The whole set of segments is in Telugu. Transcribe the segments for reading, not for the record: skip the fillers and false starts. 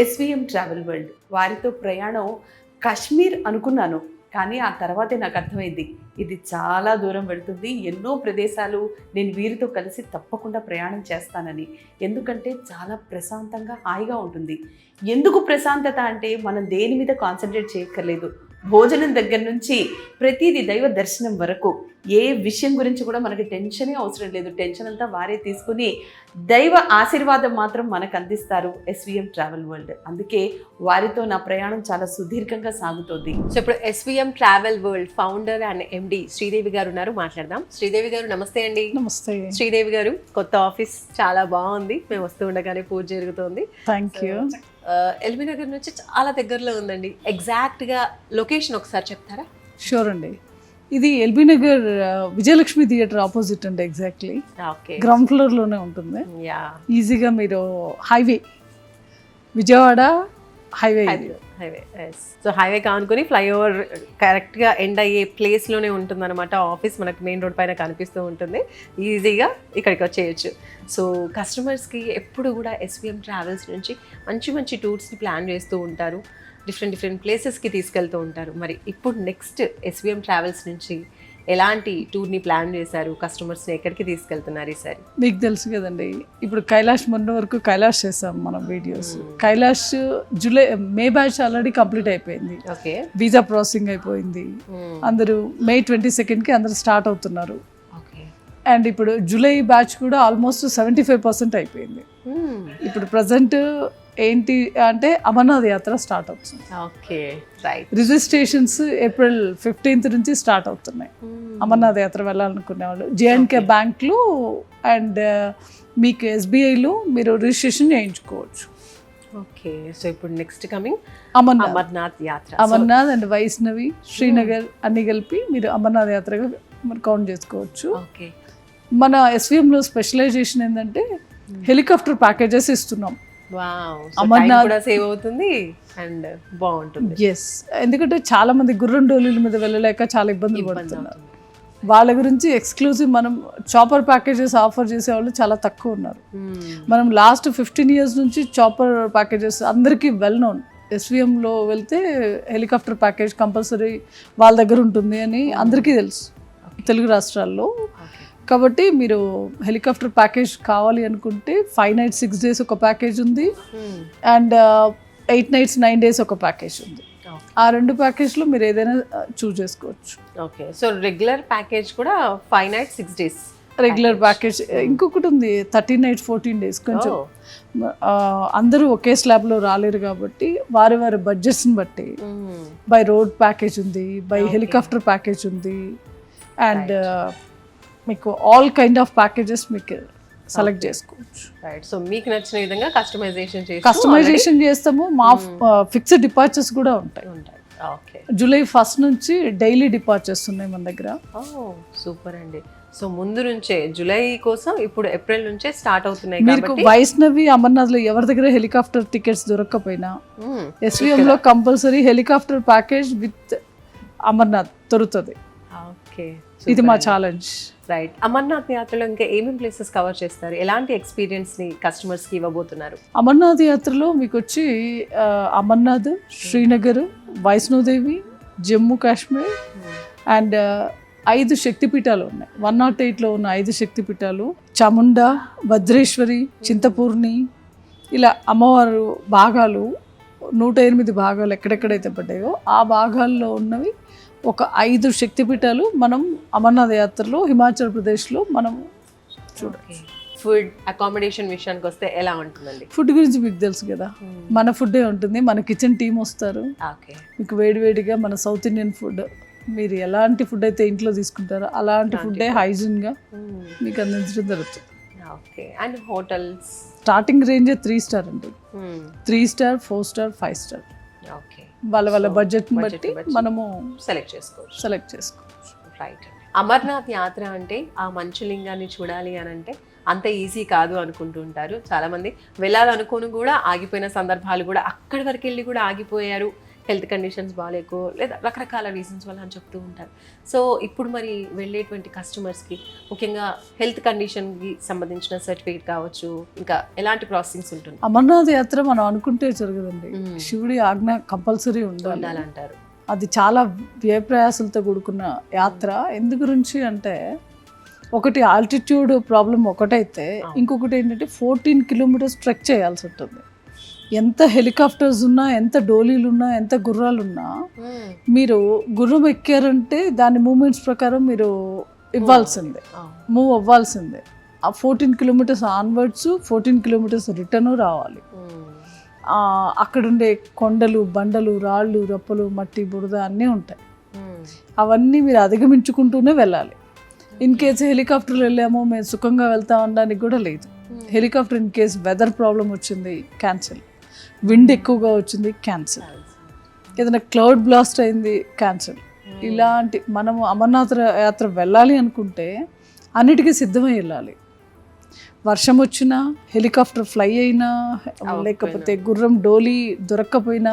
ఎస్విఎం ట్రావెల్ వరల్డ్ వారితో ప్రయాణం కాశ్మీర్ అనుకున్నాను, కానీ ఆ తర్వాతే నాకు అర్థమైంది ఇది చాలా దూరం వెళుతుంది, ఎన్నో ప్రదేశాలు నేను వీరితో కలిసి తప్పకుండా ప్రయాణం చేస్తానని. ఎందుకంటే చాలా ప్రశాంతంగా హాయిగా ఉంటుంది. ఎందుకు ప్రశాంతత అంటే మనం దేని మీద కాన్సన్ట్రేట్ చేయక్కర్లేదు. భోజనం దగ్గర నుంచి ప్రతిదీ దైవ దర్శనం వరకు ఏ విషయం గురించి కూడా మనకి టెన్షనే అవసరం లేదు. టెన్షన్ అంతా వారే తీసుకుని దైవ ఆశీర్వాదం మాత్రం మనకు అందిస్తారు ఎస్విఎం ట్రావెల్ వరల్డ్. అందుకే వారితో నా ప్రయాణం చాలా సుదీర్ఘంగా సాగుతోంది. సో ఇప్పుడు SVM travel world founder and MD Sridevi గారు ఉన్నారు, మాట్లాడదాం. శ్రీదేవి గారు నమస్తే అండి. నమస్తే. శ్రీదేవి గారు, కొత్త ఆఫీస్ చాలా బాగుంది, మేము వస్తూ ఉండగానే పూజ జరుగుతోంది. Thank you. ఎల్బీ నగర్ నుంచి చాలా దగ్గరలో ఉందండి. ఎగ్జాక్ట్గా లొకేషన్ ఒకసారి చెప్తారా? షూర్ అండి. ఇది ఎల్బీ నగర్ విజయలక్ష్మి థియేటర్ ఆపోజిట్ అండి. ఎగ్జాక్ట్లీ ఓకే, గ్రౌండ్ ఫ్లోర్లోనే ఉంటుంది. యా, ఈజీగా మీరు highway, Vijayawada highway highway. So highway కానుకొని ఫ్లైఓవర్ కరెక్ట్గా ఎండ్ అయ్యే ప్లేస్లోనే ఉంటుందన్నమాట ఆఫీస్. మనకు మెయిన్ రోడ్ పైన కనిపిస్తూ ఉంటుంది, ఈజీగా ఇక్కడికి వచ్చేయచ్చు. సో కస్టమర్స్కి ఎప్పుడు కూడా ఎస్విఎం ట్రావెల్స్ నుంచి మంచి మంచి టూర్స్ని ప్లాన్ చేస్తూ ఉంటారు, డిఫరెంట్ ప్లేసెస్కి తీసుకెళ్తూ ఉంటారు. మరి ఇప్పుడు నెక్స్ట్ ఎస్విఎం ట్రావెల్స్ నుంచి ఎలాంటి టూర్ని ప్లాన్ చేశారు, కస్టమర్స్ని ఎక్కడికి తీసుకెళ్తున్నారు ఈసారి? మీకు తెలుసు కదండి, ఇప్పుడు కైలాష్ మొన్న వరకు కైలాష్ చేసాం మనం వీడియోస్. కైలాష్ మే బ్యాచ్ ఆల్రెడీ కంప్లీట్ అయిపోయింది. ఓకే, వీసా ప్రాసెసింగ్ అయిపోయింది. అందరూ May 22కి అందరూ స్టార్ట్ అవుతున్నారు. అండ్ ఇప్పుడు జూలై బ్యాచ్ కూడా ఆల్మోస్ట్ 75% అయిపోయింది. ఇప్పుడు ప్రజెంట్ ఏంటి అంటే అమర్నాథ్ యాత్ర స్టార్ట్ అవుతుంది. Okay, right. Registrations April 15th నుంచి స్టార్ట్ అవుతున్నాయి. అమర్నాథ్ యాత్ర వెళ్ళాలనుకునే వాళ్ళు J&K బ్యాంక్లు అండ్ మీకు SBIలో మీరు రిజిస్ట్రేషన్ చేయించుకోవచ్చు. ఓకే, సో ఇప్పుడు నెక్స్ట్ కమింగ్ అమర్నాథ్ యాత్ర. అమర్నాథ్ అండ్ వైష్ణవి, శ్రీనగర్ అన్ని కలిపి మీరు అమర్నాథ్ యాత్రగా మీరు కౌంట్ చేసుకోవచ్చు. ఓకే, మన ఎస్విఎంలో స్పెషలైజేషన్ ఏంటంటే హెలికాప్టర్ ప్యాకేజెస్ ఇస్తున్నాం. అమర్నాథ్ కూడా సేవ్ అవుతుంది అండ్ బాగుంటుంది. ఎస్, ఎందుకంటే చాలా మంది గుర్రం డోలీల మీద వెళ్ళలేక చాలా ఇబ్బందులు పడుతున్నారు. వాళ్ళ గురించి ఎక్స్క్లూజివ్ మనం చాపర్ ప్యాకేజెస్ ఆఫర్ చేసే వాళ్ళు చాలా తక్కువ ఉన్నారు. మనం లాస్ట్ 15 years నుంచి చాపర్ ప్యాకేజెస్ అందరికీ వెల్ నోన్. ఎస్విఎంలో వెళ్తే హెలికాప్టర్ ప్యాకేజ్ కంపల్సరీ వాళ్ళ దగ్గర ఉంటుంది అని అందరికీ తెలుసు తెలుగు రాష్ట్రాల్లో. కాబట్టి మీరు హెలికాప్టర్ ప్యాకేజ్ కావాలి అనుకుంటే 5 nights 6 days ఒక ప్యాకేజ్ ఉంది, అండ్ 8 nights 9 days ఒక ప్యాకేజ్ ఉంది. ఆ 2 ప్యాకేజ్లో మీరు ఏదైనా చూస్ చేసుకోవచ్చు. ఓకే, సో రెగ్యులర్ ప్యాకేజ్ కూడా 5 nights 6 days రెగ్యులర్ ప్యాకేజ్. ఇంకొకటి ఉంది 13 nights 14 days. కొంచెం అందరూ ఒకే స్లాబ్లో రాలేరు కాబట్టి వారి వారి బడ్జెట్స్ని బట్టి బై రోడ్ ప్యాకేజ్ ఉంది, బై హెలికాప్టర్ ప్యాకేజ్ ఉంది, అండ్ మీకు ఆల్ కైండ్ ఆఫ్ ప్యాకేజెస్ మీకు సెలెక్ట్ చేసుకోవచ్చు. రైట్, సో మీకు నచ్చిన విధంగా కస్టమైజేషన్ చేస్తాము. మా ఫిక్స్డ్ డిపార్చర్స్ కూడా ఉంటాయి. ఓకే, July 1st నుంచి డైలీ డిపార్చర్స్ ఉన్నాయి మన దగ్గర. సూపర్ అండి. సో ముందు నుంచే జూలై కోసం ఇప్పుడు April నుంచే స్టార్ట్ అవుతున్నాయి. మీకు వైష్ణవి అమర్నాథ్లో ఎవరి దగ్గర హెలికాప్టర్ టికెట్స్ దొరకకపోయినా ఎస్విఎంలో compulsory helicopter package with Amarnath దొరుకుతుంది. ఓకే, ఇది మా ఛాలెంజ్. రైట్. అమర్నాథ్ యాత్రలో ఇంకా ఏమేమి ప్లేసెస్ కవర్ చేస్తారు, ఎలాంటి ఎక్స్పీరియన్స్ని కస్టమర్స్కి ఇవ్వబోతున్నారు? అమర్నాథ్ యాత్రలో మీకు వచ్చి అమర్నాథ్, శ్రీనగర్, వైష్ణోదేవి, జమ్మూ కాశ్మీర్ అండ్ 5 శక్తిపీఠాలు ఉన్నాయి. 108లో ఉన్న 5 శక్తిపీఠాలు, చాముండా, భద్రేశ్వరి, చింతపూర్ణి, ఇలా అమ్మవారు భాగాలు 108 భాగాలు ఎక్కడెక్కడైతే పడ్డాయో ఆ భాగాల్లో ఉన్నవి ఒక 5 శక్తిపీఠాలు మనం అమర్నాథ్ యాత్రలో హిమాచల్ ప్రదేశ్లో మనం చూడాలి. ఫుడ్ అకామిడేషన్ విషయానికి వస్తే ఎలా ఉంటుందండి? ఫుడ్ గురించి మీకు తెలుసు కదా, మన ఫుడ్డే ఉంటుంది. మన కిచెన్ టీం వస్తారు, మీకు వేడివేడిగా మన సౌత్ ఇండియన్ ఫుడ్, మీరు ఎలాంటి ఫుడ్ అయితే ఇంట్లో తీసుకుంటారో అలాంటి ఫుడ్డే హైజీన్గా మీకు అందించడం జరుగుతుంది. Okay, and hotels starting range 3 star అండి. 3 star 4 star 5 star. ఓకే, వాళ్ళ బడ్జెట్ని బట్టి మనము సెలెక్ట్ చేసుకోవచ్చు. రైట్. అమర్నాథ్ యాత్ర అంటే ఆ మంచులింగాన్ని చూడాలి అని అంటే అంత ఈజీ కాదు అనుకుంటూ ఉంటారు చాలామంది. వెళ్ళాలనుకోని కూడా ఆగిపోయిన సందర్భాలు కూడా, అక్కడి వరకు వెళ్ళి కూడా ఆగిపోయారు, హెల్త్ కండిషన్స్ బాగాలేకో లేదా రకరకాల రీజన్స్ వల్ల అని చెప్తూ ఉంటారు. సో ఇప్పుడు మరి వెళ్ళేటువంటి కస్టమర్స్కి ముఖ్యంగా హెల్త్ కండిషన్కి సంబంధించిన సర్టిఫికేట్ కావచ్చు, ఇంకా ఎలాంటి ప్రాసెసింగ్స్ ఉంటుంది? అమర్నాథ్ యాత్ర మనం అనుకుంటే జరగదండి, శివుడి ఆజ్ఞ కంపల్సరీ ఉండాలంటారు. అది చాలా వ్యయప్రయాసాలతో కూడుకున్న యాత్ర. ఎందు గురించి అంటే ఒకటి ఆల్టిట్యూడ్ ప్రాబ్లం ఒకటైతే, ఇంకొకటి ఏంటంటే 14 కిలోమీటర్స్ ట్రెక్ చేయాల్సి ఉంటుంది. ఎంత హెలికాప్టర్స్ ఉన్నా, ఎంత డోలీలు ఉన్నా, ఎంత గుర్రాలు ఉన్నా, మీరు గుర్రం ఎక్కారంటే దాని మూమెంట్స్ ప్రకారం మీరు ఇవ్వాల్సిందే, మూవ్ అవ్వాల్సిందే. ఆ 14 కిలోమీటర్స్ ఆన్వర్డ్స్, 14 కిలోమీటర్స్ రిటర్న్ రావాలి. అక్కడుండే కొండలు, బండలు, రాళ్ళు, రప్పలు, మట్టి, బురద అన్నీ ఉంటాయి. అవన్నీ మీరు అధిగమించుకుంటూనే వెళ్ళాలి. ఇన్ కేసు హెలికాప్టర్లో వెళ్ళామో మేము సుఖంగా వెళ్తాం అనడానికి కూడా లేదు. Helicopter in case weather problem వచ్చింది, క్యాన్సిల్. విండ్ ఎక్కువగా వచ్చింది, క్యాన్సిల్. ఏదైనా క్లౌడ్ బ్లాస్ట్ అయింది, క్యాన్సిల్. ఇలాంటి మనము అమర్నాథ్ యాత్ర వెళ్ళాలి అనుకుంటే అన్నిటికీ సిద్ధమై వెళ్ళాలి. వర్షం వచ్చినా, హెలికాప్టర్ ఫ్లై అయినా, లేకపోతే గుర్రం డోలీ దొరక్కపోయినా,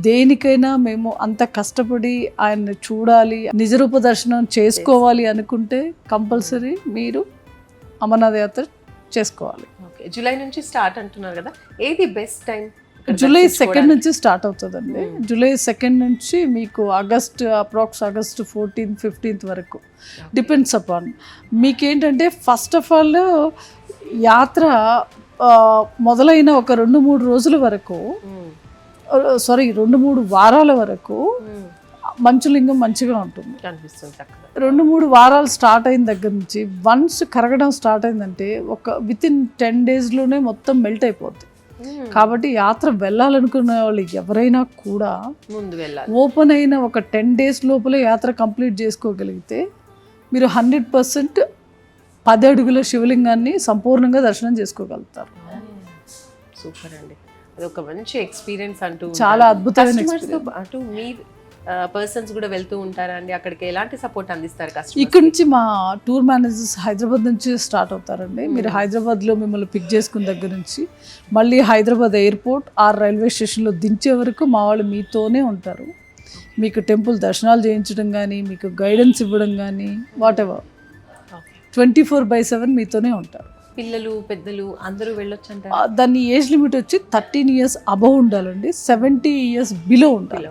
దేనికైనా మేము అంత కష్టపడి ఆయన్ని చూడాలి, నిజరూప దర్శనం చేసుకోవాలి అనుకుంటే కంపల్సరీ మీరు అమర్నాథ్ యాత్ర చేసుకోవాలి. జూలై నుంచి స్టార్ట్ అంటున్నారు కదా, ఏది బెస్ట్ టైం? జూలై 2 నుంచి స్టార్ట్ అవుతుందండి. జూలై 2 నుంచి మీకు ఆగస్ట్ 14th, 15th వరకు, డిపెండ్స్ అపాన్ మీకేంటంటే. ఫస్ట్ ఆఫ్ ఆల్ యాత్ర మొదలైన ఒక 2-3 రోజుల వరకు, 2-3 వారాల వరకు మంచులింగం మంచిగా ఉంటుంది. 2-3 వారాలు స్టార్ట్ అయిన దగ్గర నుంచి వన్స్ కరగడం స్టార్ట్ అయిందంటే వితిన్ 10 daysలోనే మొత్తం మెల్ట్ అయిపోద్ది. కాబట్టి యాత్ర వెళ్ళాలనుకునే వాళ్ళు ఎవరైనా కూడా ముందు వెళ్ళాలి. ఓపెన్ అయిన ఒక 10 days లోపలే యాత్ర కంప్లీట్ చేసుకోగలిగితే మీరు 100% 10 అడుగుల శివలింగాన్ని సంపూర్ణంగా దర్శనం చేసుకోగలుగుతారు. సూపర్ అండి, అదొక మంచి ఎక్స్పీరియన్స్ అంటూ. చాలా అద్భుతమైన ఎక్స్పీరియన్స్. అటు మీ పర్సన్స్ కూడా వెళ్తూ ఉంటారా అండి? అక్కడికి ఎలాంటి సపోర్ట్ అందిస్తారు కస్టమర్స్? ఇక్కడ నుంచి మా టూర్ మేనేజర్స్ హైదరాబాద్ నుంచి స్టార్ట్ అవుతారండి. మీరు హైదరాబాద్లో మిమ్మల్ని పిక్ చేసుకున్న దగ్గర నుంచి మళ్ళీ హైదరాబాద్ ఎయిర్పోర్ట్ రైల్వే స్టేషన్లో దించే వరకు మా వాళ్ళు మీతోనే ఉంటారు. మీకు టెంపుల్ దర్శనాలు చేయించడం కానీ, మీకు గైడెన్స్ ఇవ్వడం కానీ, వాట్ ఎవర్ 24/7 మీతోనే ఉంటారు. పిల్లలు, పెద్దలు అందరూ వెళ్ళొచ్చు అంటారు. దాని ఏజ్ లిమిట్ వచ్చి 13 years అబవ్ ఉండాలండి, 70 years బిలో ఉండాలి.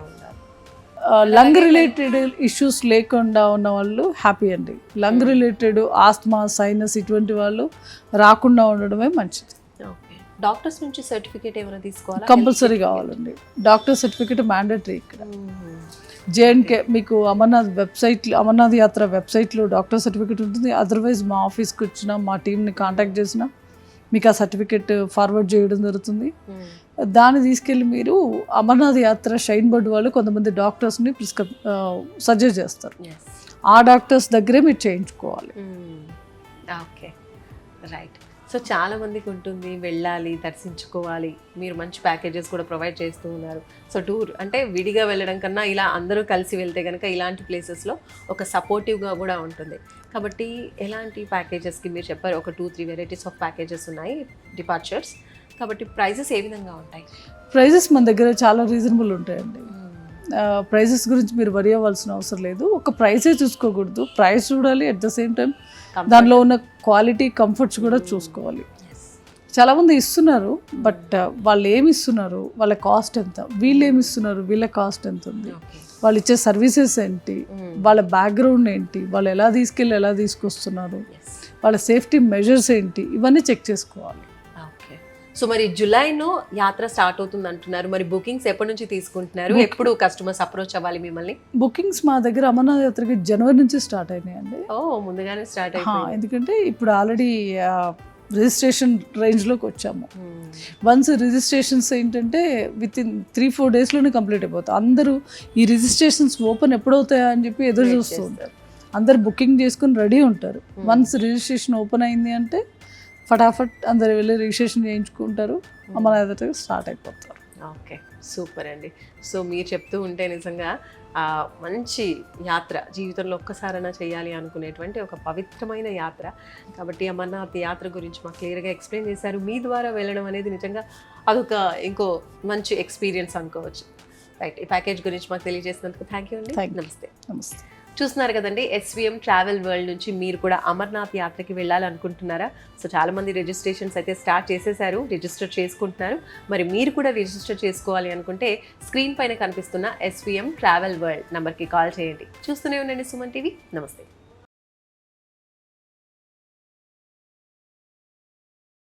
లంగ్ రిలేటెడ్ ఇష్యూస్ లేకుండా ఉన్న వాళ్ళు హ్యాపీ అండి. లంగ్ రిలేటెడ్ ఆస్మా, సైనస్ ఇటువంటి వాళ్ళు రాకుండా ఉండడమే మంచిది. డాక్టర్స్ నుంచి సర్టిఫికేట్ ఏమైనా తీసుకోవాలా? కంపల్సరీ కావాలండి. Doctor certificate mandatory. ఇక్కడ జేఎన్కే మీకు అమర్నాథ్ యాత్ర వెబ్సైట్లో డాక్టర్ సర్టిఫికేట్ ఉంటుంది. అదర్వైజ్ మా ఆఫీస్కి వచ్చినా, మా టీంని కాంటాక్ట్ చేసినా మీకు ఆ సర్టిఫికేట్ ఫార్వర్డ్ చేయడం జరుగుతుంది. దాన్ని తీసుకెళ్ళి మీరు అమర్నాథ్ యాత్ర షైన్ బోర్డ్ వాళ్ళు కొంతమంది డాక్టర్స్ని సజెస్ట్ చేస్తారు. ఆ డాక్టర్స్ దగ్గరే మీరు చేయించుకోవాలి. Okay, right. సో చాలా మందికి ఉంటుంది వెళ్ళాలి, దర్శించుకోవాలి. మీరు మంచి ప్యాకేజెస్ కూడా ప్రొవైడ్ చేస్తూ ఉన్నారు. సో టూర్ అంటే విడిగా వెళ్ళడం కన్నా ఇలా అందరూ కలిసి వెళ్తే కనుక ఇలాంటి ప్లేసెస్లో ఒక సపోర్టివ్గా కూడా ఉంటుంది. కాబట్టి ఎలాంటి ప్యాకేజెస్కి మీరు చెప్పారు, ఒక 2-3 వెరైటీస్ ఆఫ్ ప్యాకేజెస్ ఉన్నాయి, డిపార్చర్స్. కాబట్టి ప్రైజెస్ ఏ విధంగా ఉంటాయి? ప్రైజెస్ మన దగ్గర చాలా రీజనబుల్ ఉంటాయండి. ప్రైజెస్ గురించి మీరు వరి అవ్వాల్సిన అవసరం లేదు. ఒక ప్రైసే చూసుకోకూడదు, ప్రైస్ చూడాలి, అట్ ద సేమ్ టైం దానిలో ఉన్న క్వాలిటీ, కంఫర్ట్స్ కూడా చూసుకోవాలి. చాలామంది ఇస్తున్నారు, బట్ వాళ్ళు ఏమి ఇస్తున్నారు, వాళ్ళ కాస్ట్ ఎంత, వీళ్ళు ఏమి ఇస్తున్నారు, వీళ్ళ కాస్ట్ ఎంత ఉంది, వాళ్ళు ఇచ్చే సర్వీసెస్ ఏంటి, వాళ్ళ బ్యాక్గ్రౌండ్ ఏంటి, వాళ్ళు ఎలా తీసుకెళ్ళి ఎలా తీసుకొస్తున్నారు, వాళ్ళ సేఫ్టీ మెజర్స్ ఏంటి, ఇవన్నీ చెక్ చేసుకోవాలి. సో మరి జూలైలో యాత్ర స్టార్ట్ అవుతుంది అంటున్నారు. మరి బుకింగ్స్ ఎప్పటి నుంచి తీసుకుంటున్నారు? ఎప్పుడు కస్టమర్స్ అప్రోచ్ అవ్వాలి మిమ్మల్ని? బుకింగ్స్ మా దగ్గర అమర్నాథ్ యాత్రకి జనవరి నుంచి స్టార్ట్ అయినాయండి. ముందుగానే స్టార్ట్ అయిపోయింది. ఎందుకంటే ఇప్పుడు ఆల్రెడీ రిజిస్ట్రేషన్ రేంజ్లోకి వచ్చాము. వన్స్ రిజిస్ట్రేషన్స్ ఏంటంటే వితిన్ 3-4 daysలోనే కంప్లీట్ అయిపోతాయి. అందరూ ఈ రిజిస్ట్రేషన్స్ ఓపెన్ ఎప్పుడవుతాయా అని చెప్పి ఎదురు చూస్తూ ఉంటారు. అందరు బుకింగ్ చేసుకుని రెడీ ఉంటారు. వన్స్ రిజిస్ట్రేషన్ ఓపెన్ అయింది అంటే ఫటాఫట్ అందరు వెళ్ళి రిజిస్ట్రేషన్ చేయించుకుంటారు, అమర్నాథ్ యాత్ర స్టార్ట్ అయిపోతారు. ఓకే, సూపర్ అండి. సో మీరు చెప్తూ ఉంటే నిజంగా మంచి యాత్ర, జీవితంలో ఒక్కసారైనా చేయాలి అనుకునేటువంటి ఒక పవిత్రమైన యాత్ర. కాబట్టి అమర్నాథ్ యాత్ర గురించి మాకు క్లియర్గా ఎక్స్ప్లెయిన్ చేశారు. మీ ద్వారా వెళ్ళడం అనేది నిజంగా అదొక ఇంకో మంచి ఎక్స్పీరియన్స్ అనుకోవచ్చు. రైట్, ఈ ప్యాకేజ్ గురించి మాకు తెలియజేసినందుకు థ్యాంక్ యూ అండి. Thank you. నమస్తే. నమస్తే. చూస్తున్నారు కదండి, SVM ట్రావెల్ వరల్డ్ నుంచి మీరు కూడా అమర్నాథ్ యాత్రకి వెళ్ళాలనుకుంటున్నారా? సో చాలామంది రిజిస్ట్రేషన్స్ అయితే స్టార్ట్ చేసేసారు, రిజిస్టర్ చేసుకుంటున్నారు. మరి మీరు కూడా రిజిస్టర్ చేసుకోవాలి అనుకుంటే స్క్రీన్ పైన కనిపిస్తున్న SVM ట్రావెల్ వరల్డ్ నెంబర్కి కాల్ చేయండి. చూస్తూనే ఉండండి సుమన్ టీవీ. నమస్తే.